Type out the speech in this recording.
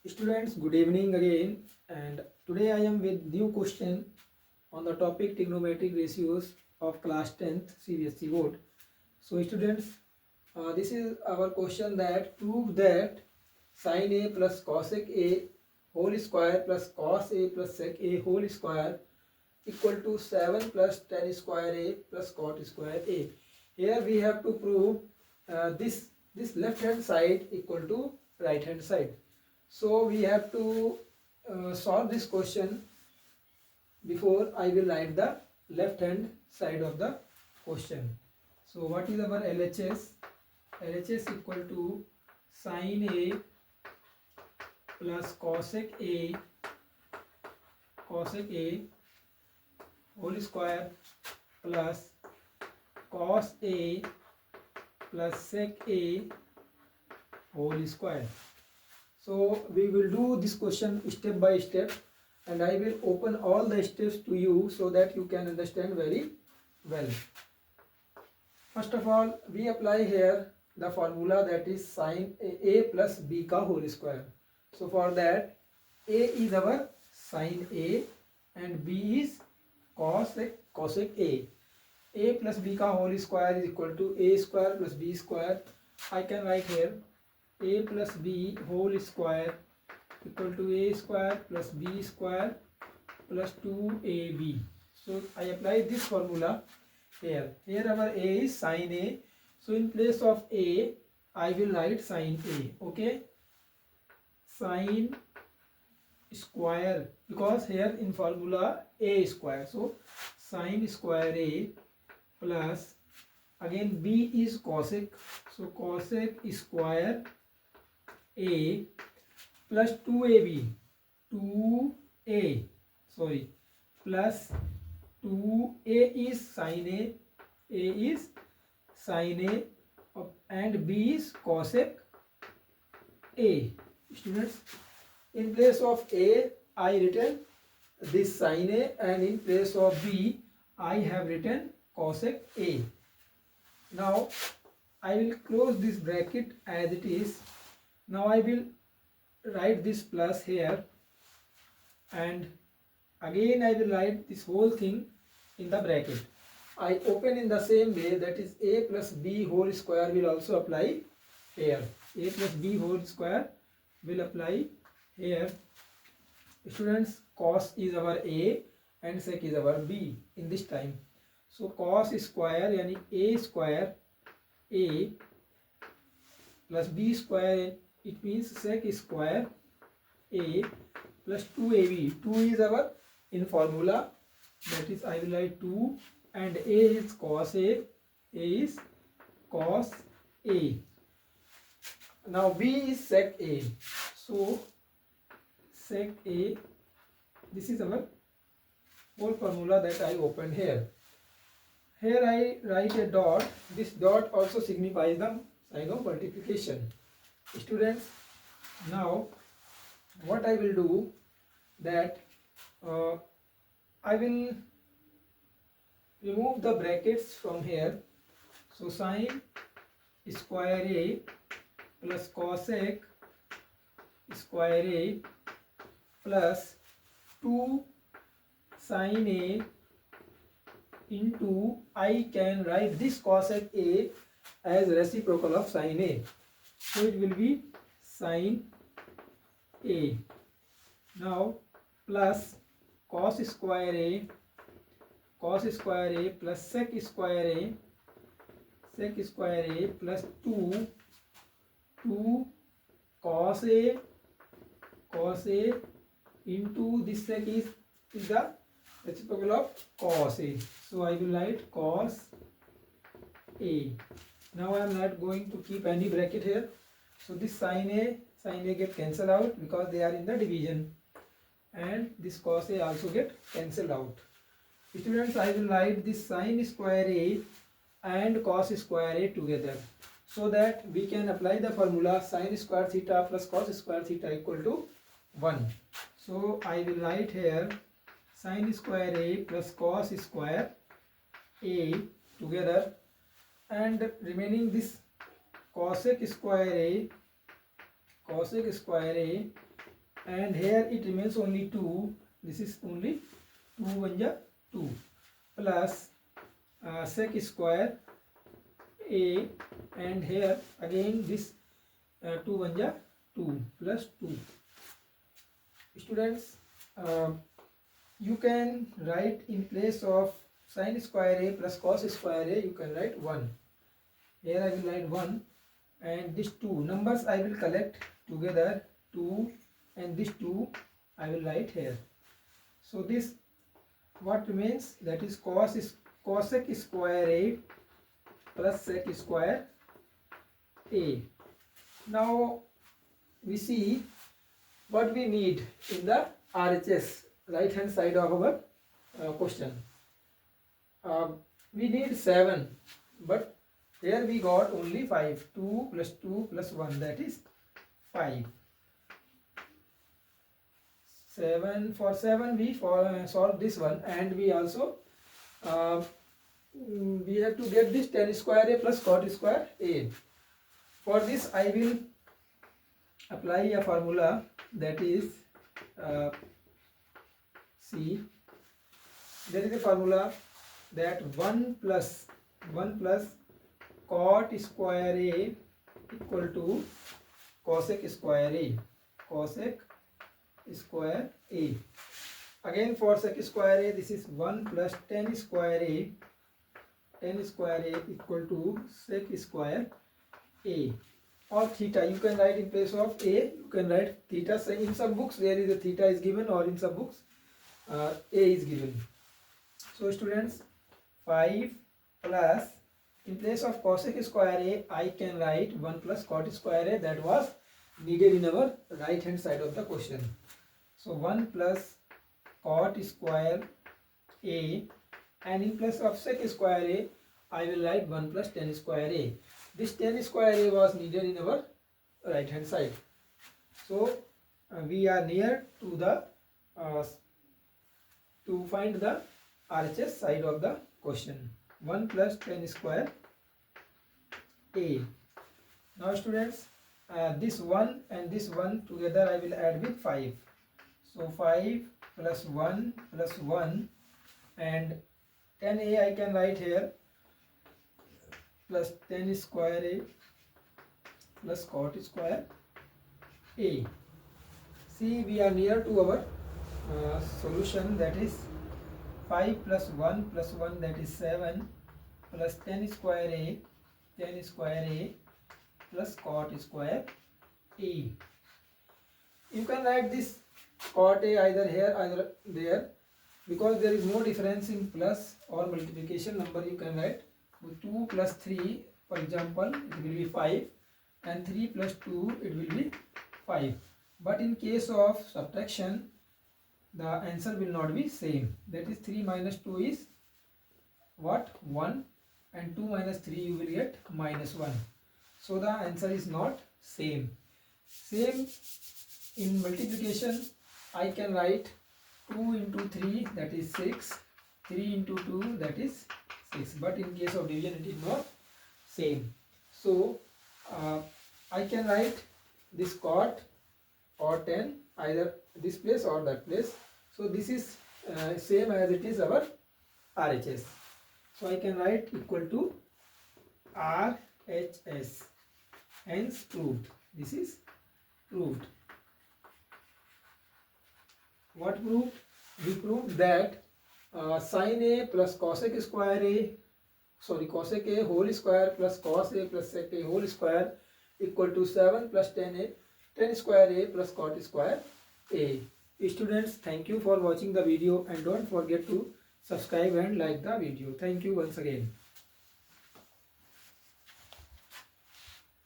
Students, good evening again, and today I am with new question on the topic trigonometric ratios of class 10th CBSE board. So students, this is our question that prove that sin A plus cosec A whole square plus cos A plus sec A whole square equal to 7 plus tan square A plus cot square A. Here we have to prove this left hand side equal to right hand side. So we have to solve this question before I will write the left hand side of the question. So what is our LHS? LHS equal to sin A plus cosec A whole square plus cos A plus sec A whole square. So we will do this question step by step, and I will open all the steps to you so that you can understand very well. First of all, we apply here the formula that is sin A plus B ka whole square. So for that, A is our sin A and B is cosec A. A plus B ka whole square is equal to A square plus B square. I can write here A plus B whole square equal to A square plus B square plus 2AB. So I apply this formula here. Here our A is sin A. So in place of A, I will write sin A. Okay. Sin square, because here in formula A square. So sin square A plus, again B is cosec. So cosec square A plus 2AB, 2A, sorry, plus 2A is sin A is sin A and B is cosec A. Students, in place of A, I written this sin A, and in place of B, I have written cosec A. Now, I will close this bracket as it is. Now I will write this plus here, and again I will write this whole thing in the bracket. I open in the same way, that is A plus B whole square will also apply here. A plus B whole square will apply here. Students, cos is our A and sec is our B in this time. So cos square yani A square A plus B square, it means sec square A plus 2AB. 2 is our in formula, that is I will write 2, and A is cos A is cos A. Now B is sec A. So sec A, this is our whole formula that I opened here. Here I write a dot. This dot also signifies the sign of multiplication. Students, now what I will do, that I will remove the brackets from here. So sin square A plus cosec square A plus 2 sin A into, I can write this cosec A as reciprocal of sin A. So it will be sin A. Now plus cos square A plus sec square A plus 2 cos A into this sec is the reciprocal of cos A. So I will write cos A. Now I am not going to keep any bracket here. So this sin A get cancelled out because they are in the division, and this cos A also get cancelled out. Students, I will write this sin square A and cos square A together, so that we can apply the formula sin square theta plus cos square theta equal to 1. So I will write here sin square A plus cos square A together, and remaining this cosec square A and here it remains only 2. This is only 2 1 ja 2 plus sec square a, and here again this 2 1 ja 2 plus 2. Students, you can write in place of sin square a plus cos square a, you can write 1. Here I will write 1, and these two numbers I will collect together, 2, and this 2 I will write here. So this what remains, that is cosec square a plus sec square a. Now we see what we need in the RHS, right hand side of our question. We need 7, but here we got only 5. 2 plus 2 plus 1, that is 5. 7, for 7 we solve this one, and we also we have to get this tan square a plus cot square a. For this I will apply a formula, that is see, there is a formula that 1 plus cot square a equal to cosec square a. Cosec square a. Again for sec square a, this is 1 plus tan square a. Tan square a equal to sec square a, or theta. You can write in place of a, you can write theta. So in some books there is a theta is given, or in some books a is given. So students, 5 plus, in place of cosec square a, I can write 1 plus cot square a, that was needed in our right hand side of the question. So 1 plus cot square a, and in place of sec square a, I will write 1 plus tan square a. This tan square a was needed in our right hand side. So we are near to the to find the RHS side of the question. 1 plus tan square a. Now students, this 1 and this 1 together I will add with 5. So 5 plus 1 plus 1, and tan a I can write here plus tan square a plus cot square a. See, we are near to our solution, that is 5 plus 1 plus 1, that is 7, plus tan square a plus cot square a. You can write this cot a either here either there, because there is no difference in plus or multiplication number. You can write 2 plus 3, for example, it will be 5, and 3 plus 2, it will be 5. But in case of subtraction, the answer will not be same. That is 3 minus 2 is what? 1, and 2 minus 3 you will get minus 1. So the answer is not same. Same in multiplication, I can write 2 into 3, that is 6, 3 into 2, that is 6. But in case of division, it is not same. So I can write this cot or tan either this place or that place. So this is same as it is our RHS. So I can write equal to RHS. Hence proved. This is proved. What proved? We proved that sin a plus cosec square a, cosec a whole square plus cos a plus sec a whole square equal to 7 plus tan square a plus cot square a. Students, thank you for watching the video, and don't forget to subscribe and like the video. Thank you once again.